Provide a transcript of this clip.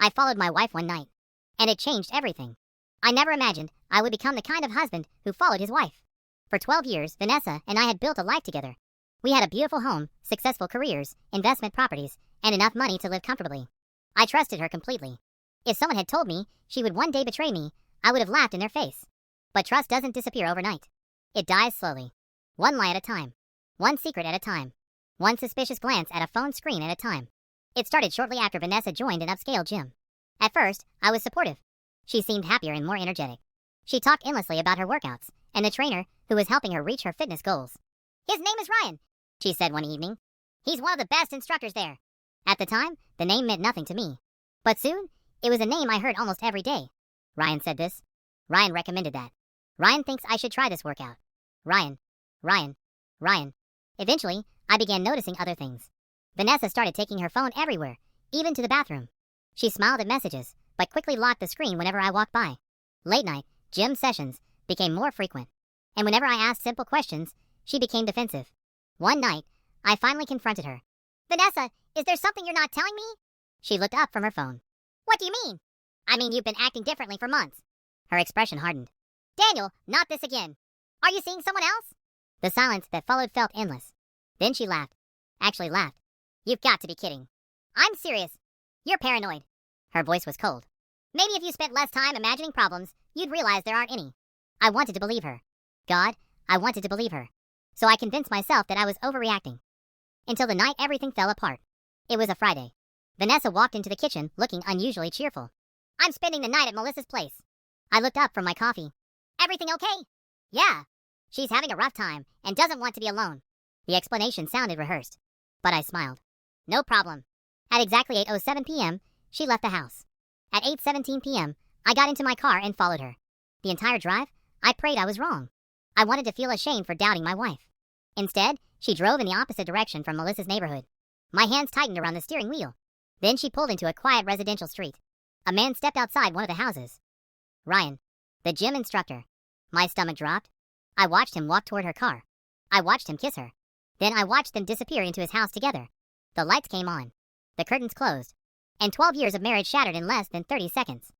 I followed my wife one night, and it changed everything. I never imagined I would become the kind of husband who followed his wife. For 12 years, Vanessa and I had built a life together. We had a beautiful home, successful careers, investment properties, and enough money to live comfortably. I trusted her completely. If someone had told me she would one day betray me, I would have laughed in their face. But trust doesn't disappear overnight. It dies slowly. One lie at a time. One secret at a time. One suspicious glance at a phone screen at a time. It started shortly after Vanessa joined an upscale gym. At first, I was supportive. She seemed happier and more energetic. She talked endlessly about her workouts and the trainer who was helping her reach her fitness goals. "His name is Ryan," she said one evening. "He's one of the best instructors there." At the time, the name meant nothing to me. But soon, it was a name I heard almost every day. "Ryan said this. Ryan recommended that. Ryan thinks I should try this workout. Ryan. Ryan. Ryan." Eventually, I began noticing other things. Vanessa started taking her phone everywhere, even to the bathroom. She smiled at messages, but quickly locked the screen whenever I walked by. Late night, gym sessions became more frequent. And whenever I asked simple questions, she became defensive. One night, I finally confronted her. "Vanessa, is there something you're not telling me?" She looked up from her phone. "What do you mean?" "I mean you've been acting differently for months." Her expression hardened. "Daniel, not this again. Are you seeing someone else?" The silence that followed felt endless. Then she laughed. Actually laughed. "You've got to be kidding." "I'm serious. You're paranoid." Her voice was cold. "Maybe if you spent less time imagining problems, you'd realize there aren't any." I wanted to believe her. God, I wanted to believe her. So I convinced myself that I was overreacting. Until the night everything fell apart. It was a Friday. Vanessa walked into the kitchen looking unusually cheerful. "I'm spending the night at Melissa's place." I looked up from my coffee. "Everything okay?" "Yeah. She's having a rough time and doesn't want to be alone." The explanation sounded rehearsed, but I smiled. "No problem." At exactly 8:07 p.m., she left the house. At 8:17 p.m., I got into my car and followed her. The entire drive, I prayed I was wrong. I wanted to feel ashamed for doubting my wife. Instead, she drove in the opposite direction from Melissa's neighborhood. My hands tightened around the steering wheel. Then she pulled into a quiet residential street. A man stepped outside one of the houses. Ryan, the gym instructor. My stomach dropped. I watched him walk toward her car. I watched him kiss her. Then I watched them disappear into his house together. The lights came on. The curtains closed. And 12 years of marriage shattered in less than 30 seconds.